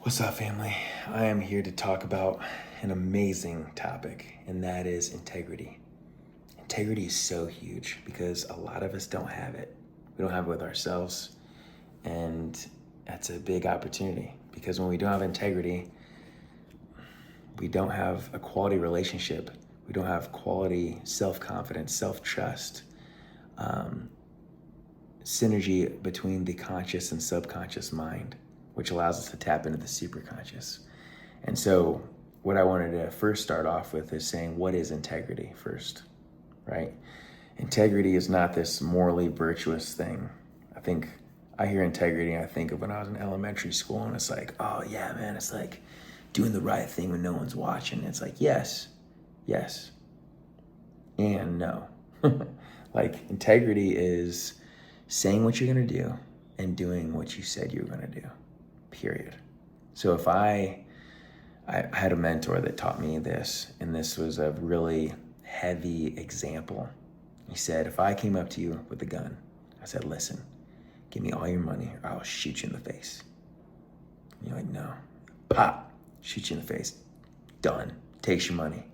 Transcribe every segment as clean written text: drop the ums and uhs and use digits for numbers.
What's up, family? I am here to talk about an amazing topic, and that is integrity. Integrity is so huge because a lot of us don't have it. We don't have it with ourselves, and that's a big opportunity because when we don't have integrity, we don't have a quality relationship. We don't have quality self-confidence, self-trust, synergy between the conscious and subconscious mind, which allows us to tap into the superconscious. And so what I wanted to first start off with is saying, what is integrity first, right? Integrity is not this morally virtuous thing. I think I hear integrity and I think of when I was in elementary school, and it's like, oh yeah, man, it's like doing the right thing when no one's watching. It's like, yes, and no. Like integrity is saying what you're gonna do and doing what you said you were gonna do, period. So if I had a mentor that taught me this, and this was a really heavy example. He said, if I came up to you with a gun, I said, listen, give me all your money or I'll shoot you in the face. And you're like, no. Pop, shoot you in the face. Done. Takes your money.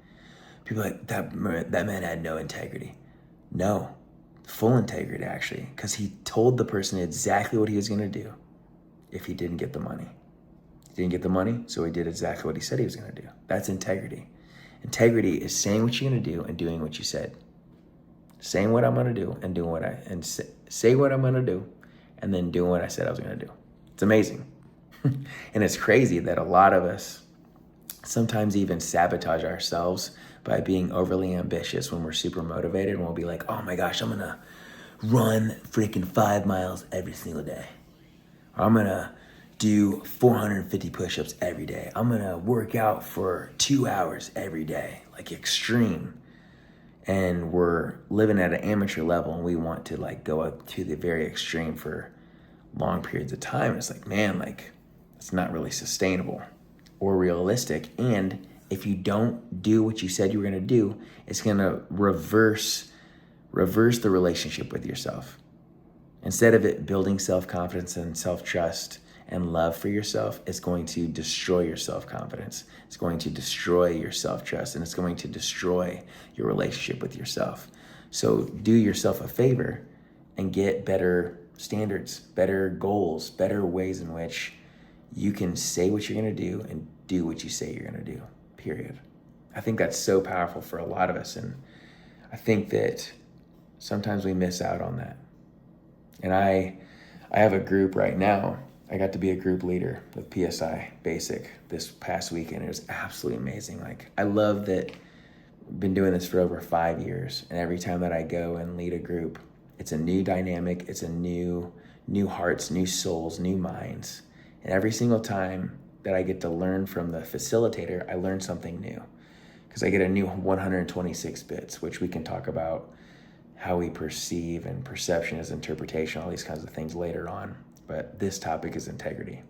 People are like, that man had no integrity. No, full integrity actually, because he told the person exactly what he was gonna do if he didn't get the money. He didn't get the money, so he did exactly what he said he was gonna do. That's integrity. Integrity is saying what you're gonna do and doing what you said. Saying what I'm gonna do and doing say what I'm gonna do and then doing what I said I was gonna do. It's amazing. And it's crazy that a lot of us sometimes even sabotage ourselves by being overly ambitious when we're super motivated, and we'll be like, oh my gosh, I'm gonna run freaking 5 miles every single day. Or I'm gonna do 450 push-ups every day. I'm gonna work out for 2 hours every day, like extreme. And we're living at an amateur level and we want to like go up to the very extreme for long periods of time. And it's like, man, like it's not really sustainable or realistic. And if you don't do what you said you were gonna do, it's gonna reverse the relationship with yourself. Instead of it building self-confidence and self-trust and love for yourself, it's going to destroy your self-confidence. It's going to destroy your self-trust, and it's going to destroy your relationship with yourself. So do yourself a favor and get better standards, better goals, better ways in which you can say what you're gonna do and do what you say you're gonna do, period. I think that's so powerful for a lot of us, and I think that sometimes we miss out on that. And I have a group right now. I got to be a group leader with PSI Basic this past weekend. It was absolutely amazing. Like, I love that I've been doing this for over 5 years, and every time that I go and lead a group, it's a new dynamic, it's a new hearts, new souls, new minds. And every single time that I get to learn from the facilitator, I learn something new, because I get a new 126 bits, which we can talk about how we perceive, and perception is interpretation, all these kinds of things later on. But this topic is integrity.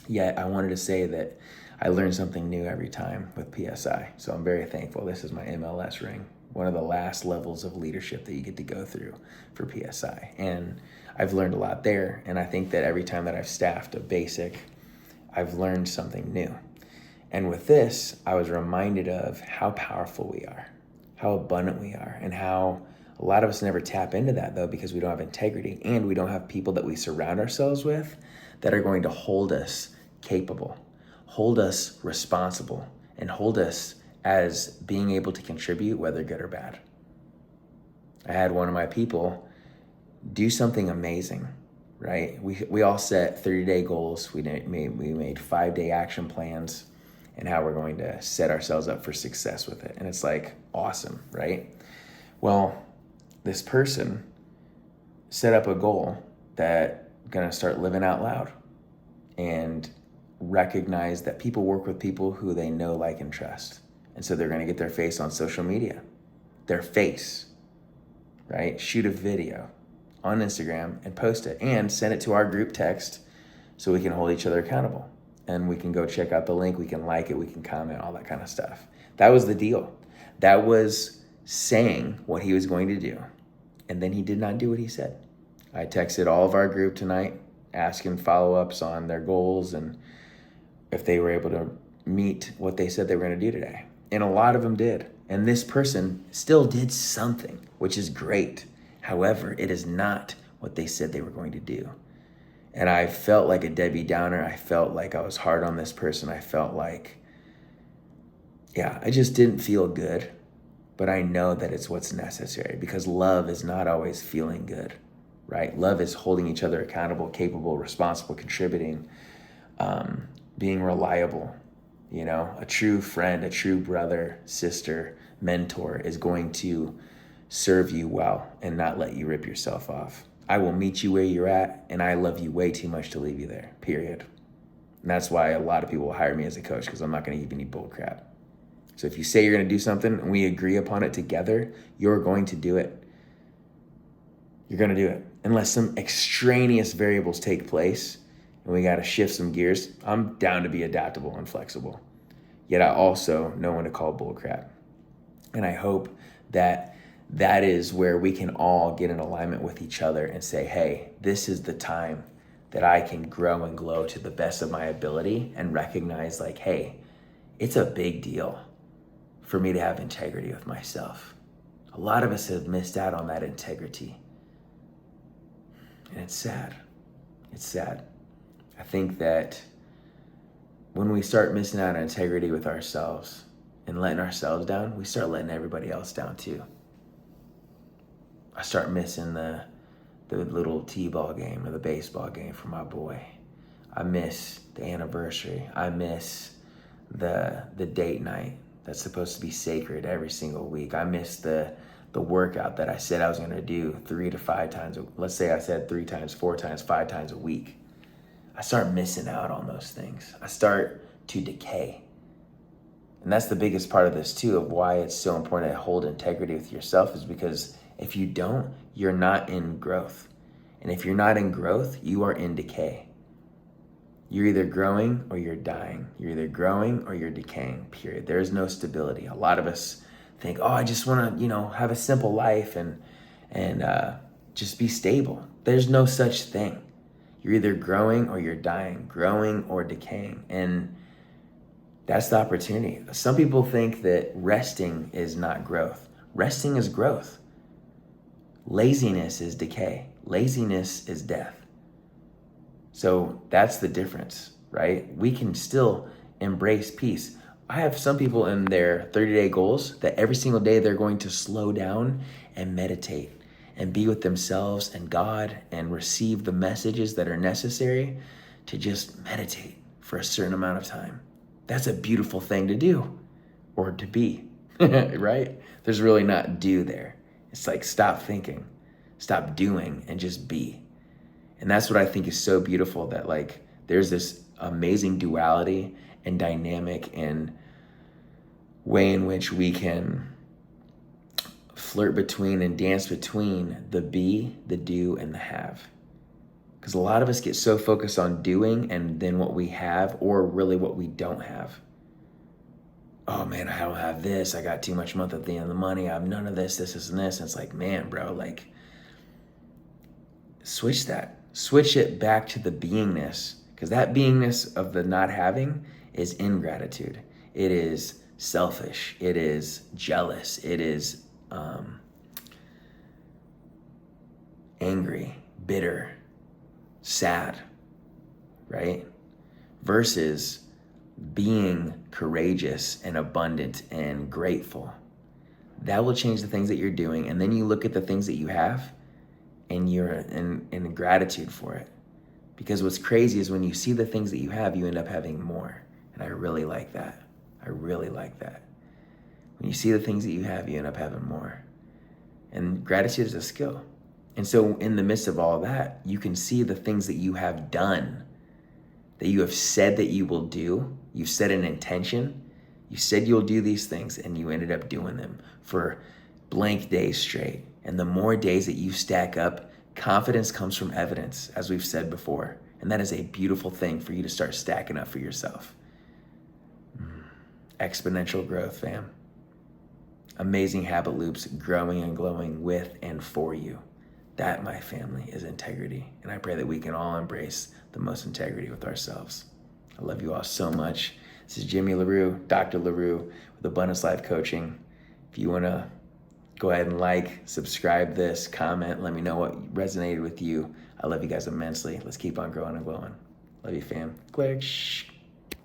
Yet I wanted to say that I learn something new every time with PSI. So I'm very thankful. This is my MLS ring, one of the last levels of leadership that you get to go through for PSI. And I've learned a lot there. And I think that every time that I've staffed a basic, I've learned something new. And with this, I was reminded of how powerful we are, how abundant we are, and how a lot of us never tap into that, though, because we don't have integrity, and we don't have people that we surround ourselves with that are going to hold us capable, hold us responsible, and hold us as being able to contribute, whether good or bad. I had one of my people do something amazing, right? We all set 30-day goals. We made 5-day action plans and how we're going to set ourselves up for success with it. And it's like awesome, right? Well, this person set up a goal that gonna start living out loud and recognize that people work with people who they know, like, and trust. And so they're gonna get their face on social media, their face, right? Shoot a video on Instagram and post it and send it to our group text so we can hold each other accountable. And we can go check out the link, we can like it, we can comment, all that kind of stuff. That was the deal. That was saying what he was going to do. And then he did not do what he said. I texted all of our group tonight, asking follow-ups on their goals, and if they were able to meet what they said they were going to do today. And a lot of them did. And this person still did something, which is great. However, it is not what they said they were going to do. And I felt like a Debbie Downer. I felt like I was hard on this person. I felt like, I just didn't feel good. But I know that it's what's necessary, because love is not always feeling good, right? Love is holding each other accountable, capable, responsible, contributing, being reliable. A true friend, a true brother, sister, mentor is going to serve you well and not let you rip yourself off. I will meet you where you're at, and I love you way too much to leave you there, period. And that's why a lot of people will hire me as a coach, because I'm not going to give you any bull crap. So if you say you're going to do something and we agree upon it together, you're going to do it. You're going to do it. Unless some extraneous variables take place and we got to shift some gears, I'm down to be adaptable and flexible. Yet I also know when to call bull crap. And I hope that that is where we can all get in alignment with each other and say, hey, this is the time that I can grow and glow to the best of my ability, and recognize like, hey, it's a big deal for me to have integrity with myself. A lot of us have missed out on that integrity. And it's sad. It's sad. I think that when we start missing out on integrity with ourselves and letting ourselves down, we start letting everybody else down too. I start missing the little t-ball game or the baseball game for my boy. I miss the anniversary. I miss the date night that's supposed to be sacred every single week. I miss the workout that I said I was going to do 3 to 5 times. Let's say I said 3 times, 4 times, 5 times a week. I start missing out on those things. I start to decay. And that's the biggest part of this too, of why it's so important to hold integrity with yourself, is because if you don't, you're not in growth. And if you're not in growth, you are in decay. You're either growing or you're dying. You're either growing or you're decaying, period. There is no stability. A lot of us think, I just want to, have a simple life and just be stable. There's no such thing. You're either growing or you're dying, growing or decaying. And that's the opportunity. Some people think that resting is not growth. Resting is growth. Laziness is decay. Laziness is death. So that's the difference, right? We can still embrace peace. I have some people in their 30-day goals that every single day they're going to slow down and meditate and be with themselves and God and receive the messages that are necessary to just meditate for a certain amount of time. That's a beautiful thing to do, or to be, right? There's really not do there. It's like stop thinking, stop doing, and just be. And that's what I think is so beautiful, that like there's this amazing duality and dynamic and way in which we can flirt between and dance between the be, the do, and the have. Because a lot of us get so focused on doing and then what we have, or really what we don't have. Oh man, I don't have this. I got too much month at the end of the money. I have none of this, this, and this. And it's like, man, bro, like switch that. Switch it back to the beingness, because that beingness of the not having is ingratitude. It is selfish. It is jealous. It is angry, bitter, sad, right? Versus being courageous and abundant and grateful. That will change the things that you're doing. And then you look at the things that you have and you're in gratitude for it. Because what's crazy is when you see the things that you have, you end up having more. And I really like that. I really like that. When you see the things that you have, you end up having more. And gratitude is a skill. And so in the midst of all that, you can see the things that you have done, that you have said that you will do. You've set an intention. You said you'll do these things, and you ended up doing them for blank days straight. And the more days that you stack up, confidence comes from evidence, as we've said before. And that is a beautiful thing for you to start stacking up for yourself. Exponential growth, fam. Amazing habit loops, growing and glowing with and for you. That, my family, is integrity. And I pray that we can all embrace the most integrity with ourselves. I love you all so much. This is Jimmy LaRue, Dr. LaRue with Abundance Life Coaching. If you want to go ahead and like, subscribe this, comment, let me know what resonated with you. I love you guys immensely. Let's keep on growing and glowing. Love you, fam. Click. Shh.